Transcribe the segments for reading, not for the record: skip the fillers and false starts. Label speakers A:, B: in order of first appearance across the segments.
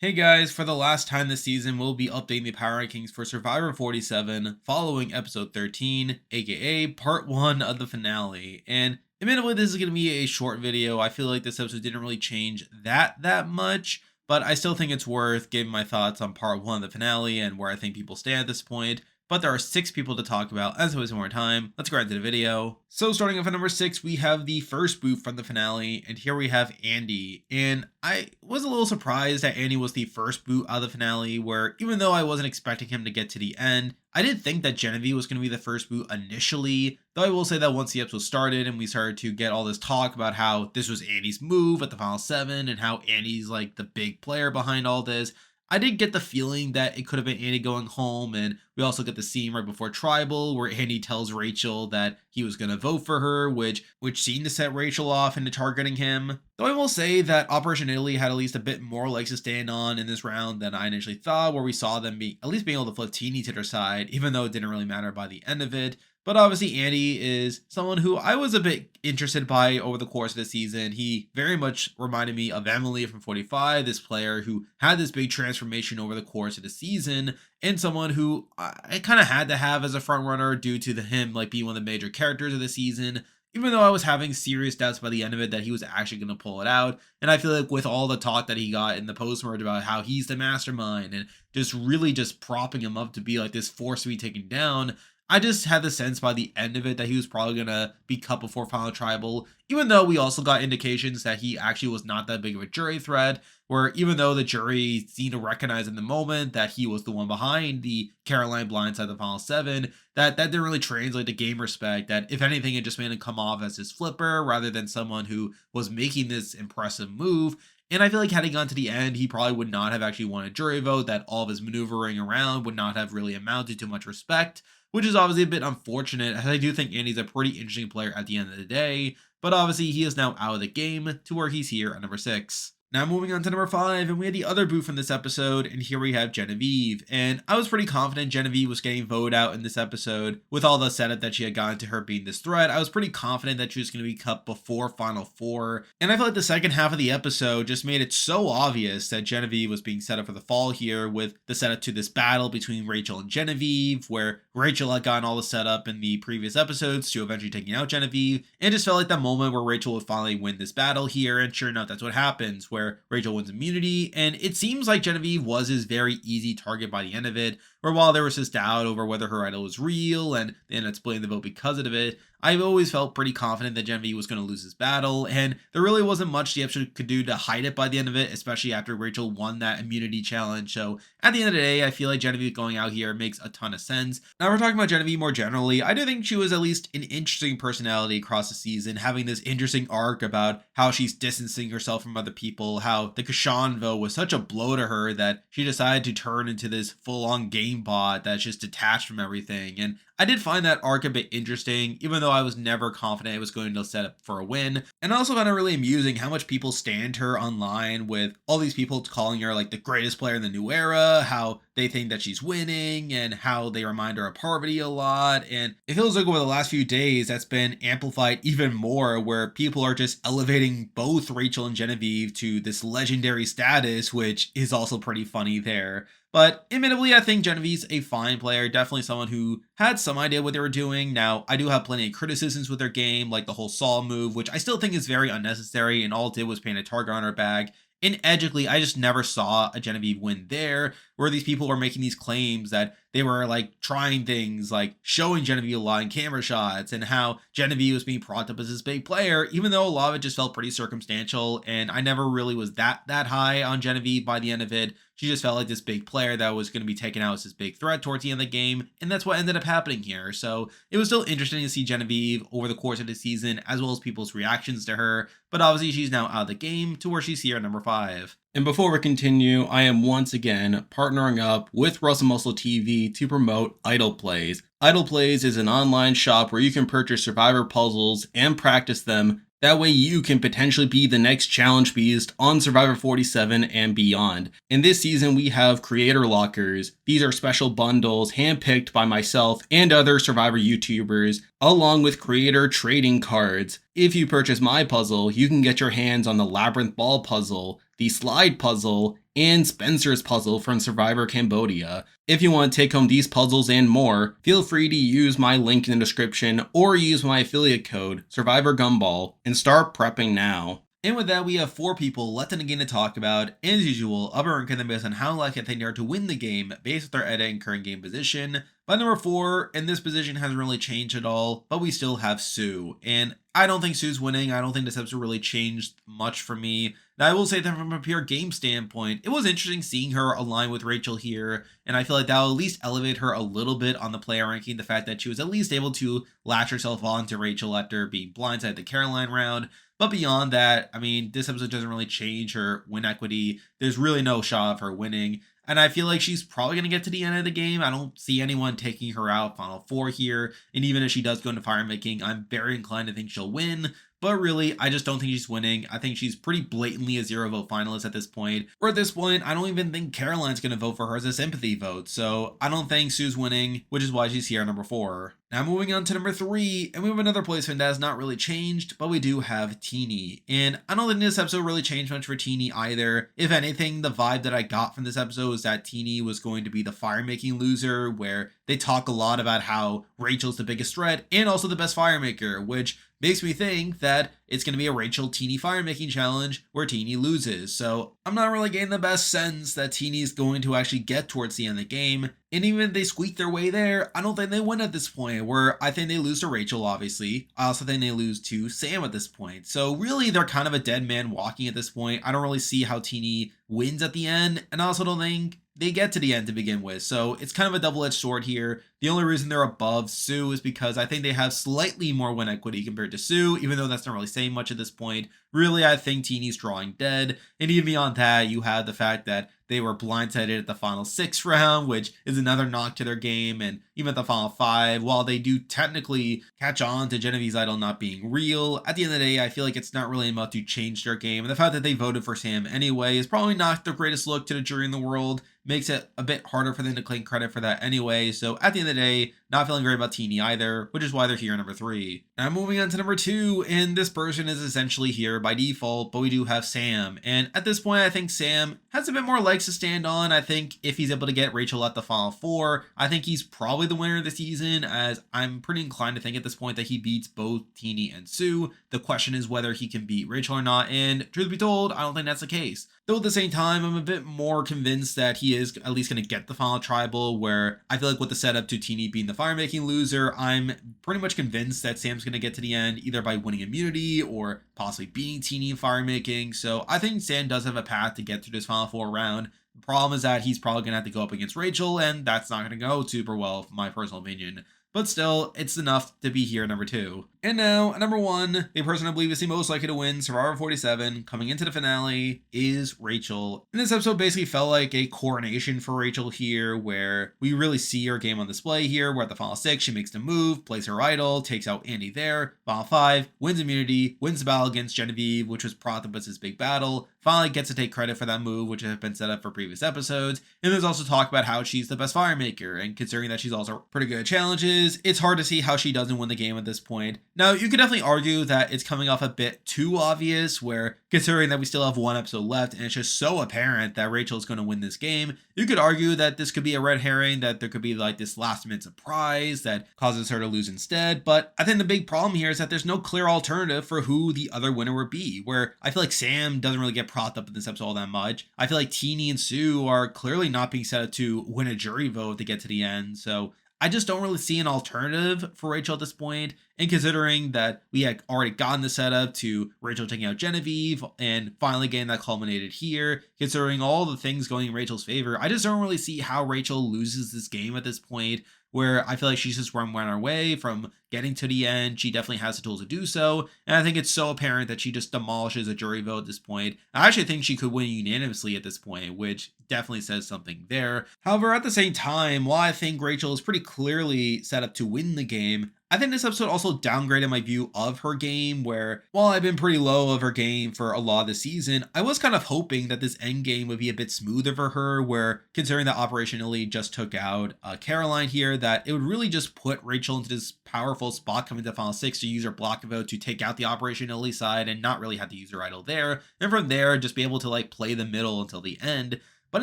A: Hey guys, for the last time this season, we'll be updating the power rankings for Survivor 47 following episode 13, aka part 1 of the finale. And admittedly, this is going to be a short video. I feel like this episode didn't really change that much, but I still think it's worth giving my thoughts on part 1 of the finale and where I think people stand at this point. But there are 6 people to talk about. As always, more time, let's go right into the video. So starting off at number 6, we have the first boot from the finale, and here we have Andy. And I was a little surprised that Andy was the first boot out of the finale, where even though I wasn't expecting him to get to the end, I did think that Genevieve was going to be the first boot initially, though I will say that once the episode started and we started to get all this talk about how this was Andy's move at the final 7 and how Andy's like the big player behind all this, I did get the feeling that it could have been Andy going home, and we also get the scene right before Tribal where Andy tells Rachel that he was going to vote for her, which seemed to set Rachel off into targeting him. Though I will say that Operation Italy had at least a bit more legs to stand on in this round than I initially thought, where we saw them at least being able to flip Tini to their side, even though it didn't really matter by the end of it. But obviously, Andy is someone who I was a bit interested by over the course of the season. He very much reminded me of Emily from 45, this player who had this big transformation over the course of the season, and someone who I kind of had to have as a front runner due to him like being one of the major characters of the season. Even though I was having serious doubts by the end of it that he was actually going to pull it out. And I feel like with all the talk that he got in the post-merge about how he's the mastermind and just really just propping him up to be like this force to be taken down, I just had the sense by the end of it that he was probably going to be cut before Final Tribal, even though we also got indications that he actually was not that big of a jury threat, where even though the jury seemed to recognize in the moment that he was the one behind the Caroline blindside the Final 7, that didn't really translate to game respect, that if anything, it just made him come off as his flipper rather than someone who was making this impressive move. And I feel like had he gone to the end, he probably would not have actually won a jury vote, that all of his maneuvering around would not have really amounted to much respect, which is obviously a bit unfortunate, as I do think Andy's a pretty interesting player at the end of the day, but obviously he is now out of the game to where he's here at number 6. Now moving on to number 5, and we had the other boot from this episode, and here we have Genevieve. And I was pretty confident Genevieve was getting voted out in this episode with all the setup that she had gotten to her being this threat. I was pretty confident that she was going to be cut before Final 4, and I feel like the second half of the episode just made it so obvious that Genevieve was being set up for the fall here with the setup to this battle between Rachel and Genevieve, where Rachel had gotten all the setup in the previous episodes to eventually taking out Genevieve, and it just felt like that moment where Rachel would finally win this battle here, and sure enough, that's what happens, where Rachel wins immunity, and it seems like Genevieve was his very easy target by the end of it, where while there was this doubt over whether her idol was real, and they ended up splitting the vote because of it, I've always felt pretty confident that Genevieve was going to lose this battle, and there really wasn't much the episode could do to hide it by the end of it, especially after Rachel won that immunity challenge. So at the end of the day, I feel like Genevieve going out here makes a ton of sense. Now we're talking about Genevieve more generally. I do think she was at least an interesting personality across the season, having this interesting arc about how she's distancing herself from other people, how the Kashan vote was such a blow to her that she decided to turn into this full-on game bot that's just detached from everything. And I did find that arc a bit interesting, even though I was never confident it was going to set up for a win. And I also found it really amusing how much people stand her online, with all these people calling her like the greatest player in the new era, how they think that she's winning, and how they remind her of Parvati a lot. And it feels like over the last few days, that's been amplified even more, where people are just elevating both Rachel and Genevieve to this legendary status, which is also pretty funny there. But admittedly, I think Genevieve's a fine player, definitely someone who had some idea what they were doing. Now, I do have plenty of criticisms with their game, like the whole Saul move, which I still think is very unnecessary, and all it did was paint a target on her back. And edgically, I just never saw a Genevieve win there, where these people were making these claims that they were like trying things like showing Genevieve a lot in camera shots, and how Genevieve was being propped up as this big player, even though a lot of it just felt pretty circumstantial, and I never really was that high on Genevieve by the end of it. She just felt like this big player that was going to be taken out as this big threat towards the end of the game, and that's what ended up happening here. So it was still interesting to see Genevieve over the course of the season, as well as people's reactions to her, but obviously she's now out of the game to where she's here at number 5. And before we continue, I am once again partnering up with Russell Muscle TV to promote Idle Plays. Idle Plays is an online shop where you can purchase Survivor puzzles and practice them. That way you can potentially be the next challenge beast on Survivor 47 and beyond. In this season, we have creator lockers. These are special bundles handpicked by myself and other Survivor YouTubers, along with creator trading cards. If you purchase my puzzle, you can get your hands on the Labyrinth Ball puzzle, the Slide puzzle,
B: and Spencer's puzzle from Survivor Cambodia. If you want to take home these puzzles and more, feel free to use my link in the description or use my affiliate code, Survivor Gumball, and start prepping now.
A: And with that, we have 4 people left in the game to talk about. And as usual, I'll be ranking them based on how likely I think they are to win the game based on their edit and current game position. By number 4, and this position hasn't really changed at all, but we still have Sue. And I don't think Sue's winning. I don't think this episode really changed much for me. Now, I will say that from a pure game standpoint, it was interesting seeing her align with Rachel here, and I feel like that'll at least elevate her a little bit on the player ranking. The fact that she was at least able to latch herself on to Rachel after being blindsided the Caroline round. But beyond that, I mean, this episode doesn't really change her win equity. There's really no shot of her winning. And I feel like she's probably going to get to the end of the game. I don't see anyone taking her out Final 4 here. And even if she does go into fire making, I'm very inclined to think she'll win. But really, I just don't think she's winning. I think she's pretty blatantly a 0 vote finalist at this point. Or at this point, I don't even think Caroline's going to vote for her as a sympathy vote. So I don't think Sue's winning, which is why she's here at number 4. Now moving on to number 3, and we have another placement that has not really changed, but we do have Tini. And I don't think this episode really changed much for Tini either. If anything, the vibe that I got from this episode was that Tini was going to be the fire making loser, where they talk a lot about how Rachel's the biggest threat and also the best fire maker, which makes me think that it's going to be a Rachel Tini fire making challenge where Tini loses. So I'm not really getting the best sense that Tini's going to actually get towards the end of the game. And even if they squeak their way there, I don't think they win at this point, where I think they lose to Rachel, obviously. I also think they lose to Sam at this point. So really, they're kind of a dead man walking at this point. I don't really see how Tini wins at the end, and I also don't think they get to the end to begin with. So it's kind of a double-edged sword here. The only reason they're above Sue is because I think they have slightly more win equity compared to Sue, even though that's not really saying much at this point. Really, I think Tini's drawing dead. And even beyond that, you have the fact that they were blindsided at the final 6 round, which is another knock to their game. And even at the final 5, while they do technically catch on to Genevieve's idol not being real, at the end of the day, I feel like it's not really enough to change their game. And the fact that they voted for Sam anyway is probably not the greatest look to the jury in the world. Makes it a bit harder for them to claim credit for that anyway. So at the end of the day, not feeling great about Tini either, which is why they're here at number 3. Now moving on to number 2, and this person is essentially here by default, but we do have Sam. And at this point, I think Sam has a bit more legs to stand on. I think if he's able to get Rachel at the final 4, I think he's probably the winner of the season, as I'm pretty inclined to think at this point that he beats both Tini and Sue. The question is whether he can beat Rachel or not, and truth be told, I don't think that's the case. Though at the same time, I'm a bit more convinced that he is at least going to get the final tribal, where I feel like with the setup to Tini being the fire making loser, I'm pretty much convinced that Sam's going to get to the end either by winning immunity or possibly beating Tini in fire making. So I think Sam does have a path to get through this final 4 round. The problem is that he's probably going to have to go up against Rachel, and that's not going to go super well, in my personal opinion. But still, it's enough to be here at number 2. And now, at number 1, the person I believe is the most likely to win Survivor 47 coming into the finale is Rachel. And this episode basically felt like a coronation for Rachel here, where we really see her game on display here, where at the final 6, she makes the move, plays her idol, takes out Andy there. Final 5, wins immunity, wins the battle against Genevieve, which was Protopus's big battle. Finally gets to take credit for that move, which had been set up for previous episodes. And there's also talk about how she's the best fire maker, and considering that she's also pretty good at challenges, it's hard to see how she doesn't win the game at this point. Now, you could definitely argue that it's coming off a bit too obvious, where considering that we still have 1 episode left and it's just so apparent that Rachel's going to win this game, you could argue that this could be a red herring, that there could be like this last minute surprise that causes her to lose instead. But I think the big problem here is that there's no clear alternative for who the other winner would be, where I feel like Sam doesn't really get propped up in this episode all that much. I feel like Tini and Sue are clearly not being set up to win a jury vote to get to the end. So I just don't really see an alternative for Rachel at this point. And considering that we had already gotten the setup to Rachel taking out Genevieve and finally getting that culminated here, considering all the things going in Rachel's favor, I just don't really see how Rachel loses this game at this point, where I feel like she's just run our way from getting to the end. She definitely has the tools to do so. And I think it's so apparent that she just demolishes a jury vote at this point. I actually think she could win unanimously at this point, which definitely says something there. However, at the same time, while I think Rachel is pretty clearly set up to win the game, I think this episode also downgraded my view of her game, where while I've been pretty low of her game for a lot of the season, I was kind of hoping that this end game would be a bit smoother for her, where considering that Operation Italy just took out Caroline here, that it would really just put Rachel into this powerful spot coming to Final 6 to use her block vote to take out the Operation Italy side and not really have to use her idol there. And from there, just be able to like play the middle until the end. But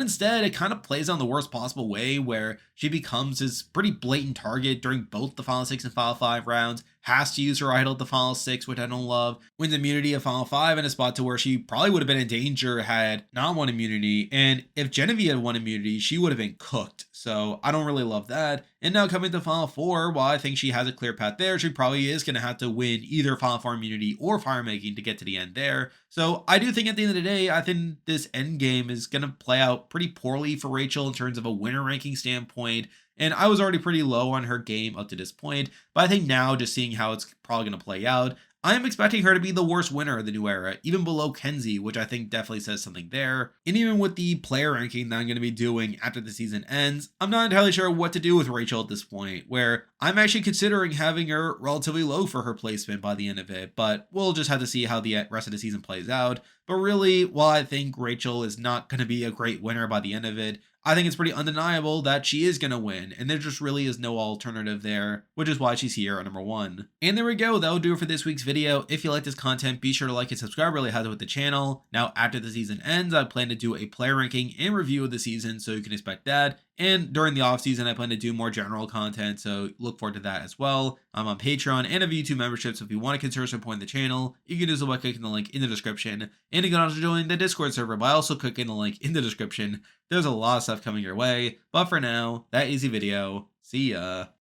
A: instead, it kind of plays on the worst possible way where she becomes this pretty blatant target during both the Final 6 and Final 5 rounds, has to use her idol at the Final 6, which I don't love, wins immunity at Final 5 in a spot to where she probably would have been in danger had not won immunity, and if Genevieve had won immunity, she would have been cooked. So I don't really love that. And now coming to Final 4, while I think she has a clear path there, she probably is going to have to win either Final 4 immunity or fire making to get to the end there. So I do think at the end of the day, I think this end game is going to play out pretty poorly for Rachel in terms of a winner ranking standpoint. And I was already pretty low on her game up to this point, but I think now just seeing how it's probably going to play out, I am expecting her to be the worst winner of the new era, even below Kenzie, which I think definitely says something there. And even with the player ranking that I'm going to be doing after the season ends, I'm not entirely sure what to do with Rachel at this point, where I'm actually considering having her relatively low for her placement by the end of it, but we'll just have to see how the rest of the season plays out. But really, while I think Rachel is not going to be a great winner by the end of it, I think it's pretty undeniable that she is going to win, and there just really is no alternative there, which is why she's here at number 1. And there we go, that will do it for this week's video. If you like this content, be sure to like and subscribe, really helps with the channel. Now, after the season ends, I plan to do a player ranking and review of the season, so you can expect that. And during the off season, I plan to do more general content, so look forward to that as well. I'm on Patreon and have YouTube membership, so if you want to consider supporting the channel, you can do so by clicking the link in the description. And you can also join the Discord server by also clicking the link in the description. There's a lot of stuff coming your way, but for now, that is the video. See ya.